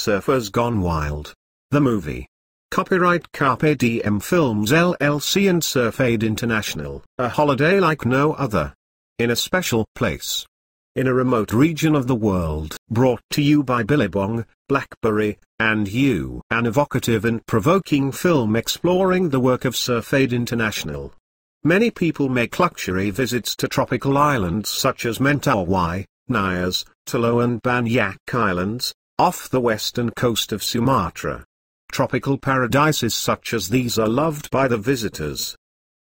Surfers Gone Wild. The movie. Copyright Carpe Diem Films LLC and Surfaid International. A holiday like no other. In a special place. In a remote region of the world. Brought to you by Billabong, BlackBerry, and you. An evocative and provoking film exploring the work of Surfaid International. Many people make luxury visits to tropical islands such as Mentawai, Nias, Tolo and Banyak Islands, off the western coast of Sumatra. Tropical paradises such as these are loved by the visitors.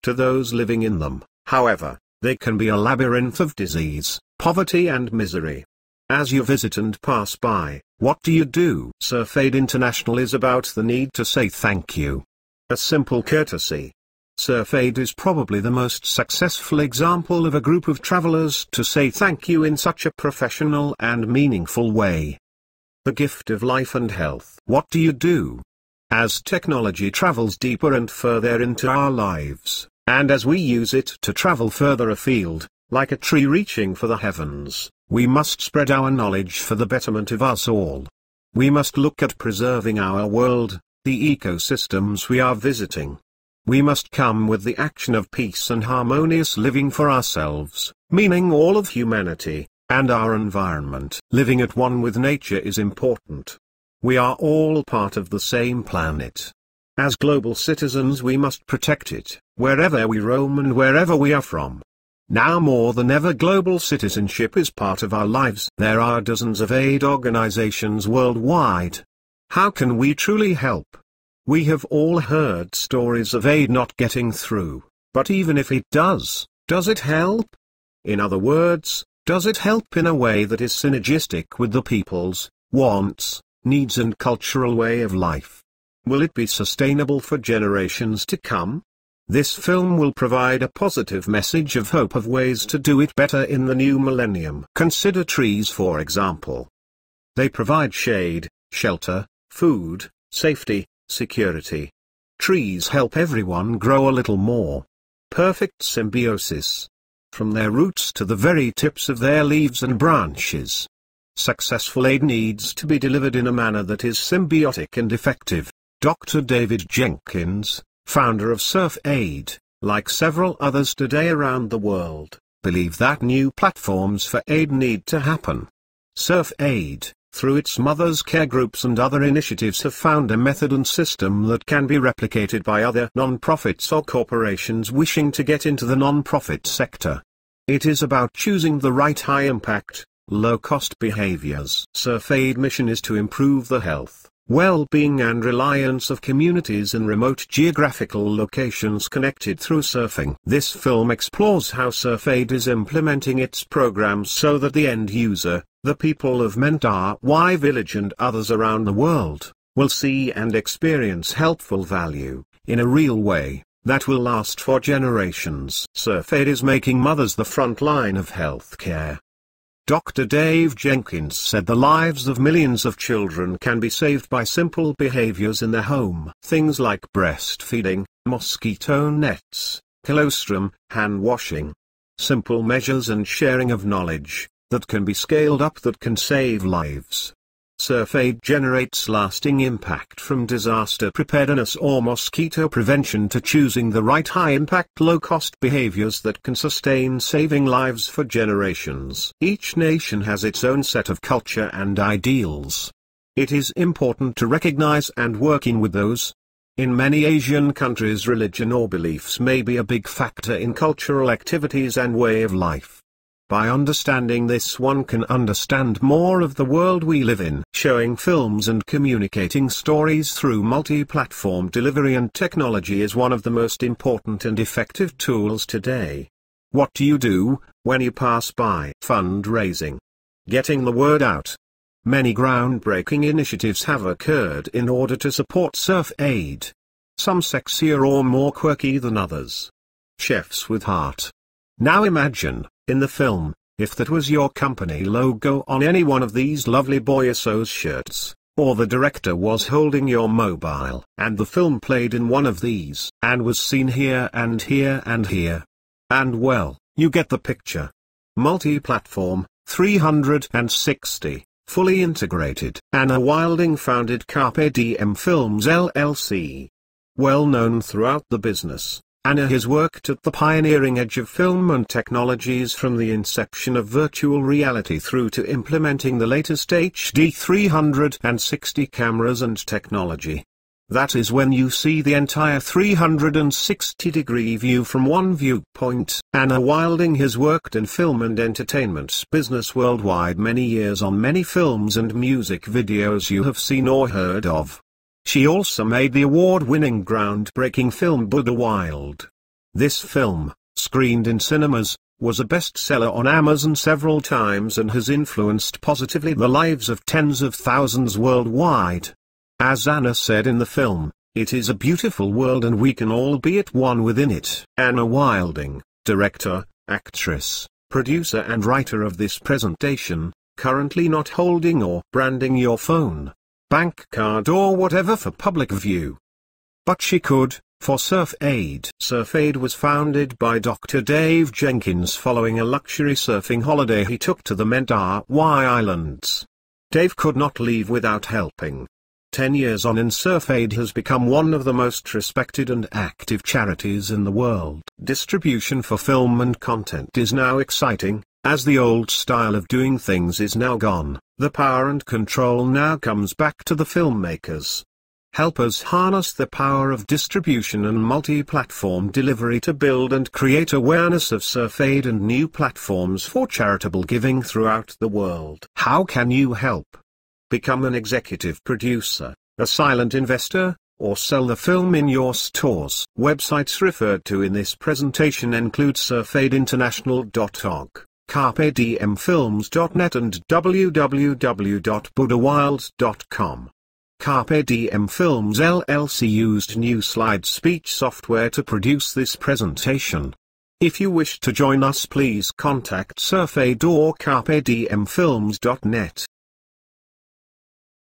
To those living in them, however, they can be a labyrinth of disease, poverty and misery. As you visit and pass by, what do you do? Surfaid International is about the need to say thank you. A simple courtesy. Surfaid is probably the most successful example of a group of travelers to say thank you in such a professional and meaningful way. The gift of life and health. What do you do? As technology travels deeper and further into our lives, and as we use it to travel further afield, like a tree reaching for the heavens, we must spread our knowledge for the betterment of us all. We must look at preserving our world, the ecosystems we are visiting. We must come with the action of peace and harmonious living for ourselves, meaning all of humanity, and our environment. Living at one with nature is important. We are all part of the same planet. As global citizens we must protect it, wherever we roam and wherever we are from. Now more than ever global citizenship is part of our lives. There are dozens of aid organizations worldwide. How can we truly help? We have all heard stories of aid not getting through, but even if it does it help? In other words, does it help in a way that is synergistic with the people's wants, needs and cultural way of life? Will it be sustainable for generations to come? This film will provide a positive message of hope of ways to do it better in the new millennium. Consider trees for example. They provide shade, shelter, food, safety, security. Trees help everyone grow a little more. Perfect symbiosis. From their roots to the very tips of their leaves and branches. Successful aid needs to be delivered in a manner that is symbiotic and effective. Dr. David Jenkins, founder of Surfaid, like several others today around the world, believe that new platforms for aid need to happen. Surfaid, through its mothers' care groups and other initiatives, have found a method and system that can be replicated by other non-profits or corporations wishing to get into the non-profit sector. It is about choosing the right high-impact, low-cost behaviors. Surfaid mission is to improve the health, well-being and reliance of communities in remote geographical locations connected through surfing. This film explores how Surfaid is implementing its programs so that the end user, the people of Mentawai village and others around the world, will see and experience helpful value, in a real way, that will last for generations. Surfaid is making mothers the front line of healthcare. Dr. Dave Jenkins said the lives of millions of children can be saved by simple behaviors in their home. Things like breastfeeding, mosquito nets, colostrum, hand washing. Simple measures and sharing of knowledge, that can be scaled up, that can save lives. Surfaid generates lasting impact from disaster preparedness or mosquito prevention to choosing the right high-impact low-cost behaviors that can sustain saving lives for generations. Each nation has its own set of culture and ideals. It is important to recognize and working with those. In many Asian countries religion or beliefs may be a big factor in cultural activities and way of life. By understanding this one can understand more of the world we live in. Showing films and communicating stories through multi-platform delivery and technology is one of the most important and effective tools today. What do you do when you pass by? Fundraising. Getting the word out. Many groundbreaking initiatives have occurred in order to support Surfaid. Some sexier or more quirky than others. Chefs with heart. Now imagine, in the film, if that was your company logo on any one of these lovely boysos shirts, or the director was holding your mobile, and the film played in one of these, and was seen here and here and here. And well, you get the picture. Multi-platform, 360, fully integrated. Anna Wilding founded Carpe Diem Films LLC. Well known throughout the business, Anna has worked at the pioneering edge of film and technologies from the inception of virtual reality through to implementing the latest HD 360 cameras and technology. That is when you see the entire 360-degree view from one viewpoint. Anna Wilding has worked in film and entertainment business worldwide many years on many films and music videos you have seen or heard of. She also made the award-winning groundbreaking film Buddha Wild. This film, screened in cinemas, was a bestseller on Amazon several times and has influenced positively the lives of tens of thousands worldwide. As Anna said in the film, "It is a beautiful world and we can all be at one within it." Anna Wilding, director, actress, producer and writer of this presentation, currently not holding or branding your phone, bank card or whatever for public view. But she could, for Surfaid. Surfaid was founded by Dr. Dave Jenkins following a luxury surfing holiday he took to the Mentawai Islands. Dave could not leave without helping. 10 years on, and Surfaid has become one of the most respected and active charities in the world. Distribution for film and content is now exciting, as the old style of doing things is now gone. The power and control now comes back to the filmmakers. Help us harness the power of distribution and multi-platform delivery to build and create awareness of Surfaid and new platforms for charitable giving throughout the world. How can you help? Become an executive producer, a silent investor, or sell the film in your stores. Websites referred to in this presentation include surfaidinternational.org, carpediemfilms.net and www.buddhawild.com. Carpe Diem Films LLC used new slide speech software to produce this presentation. If you wish to join us, please contact Surfaid or carpediemfilms.net.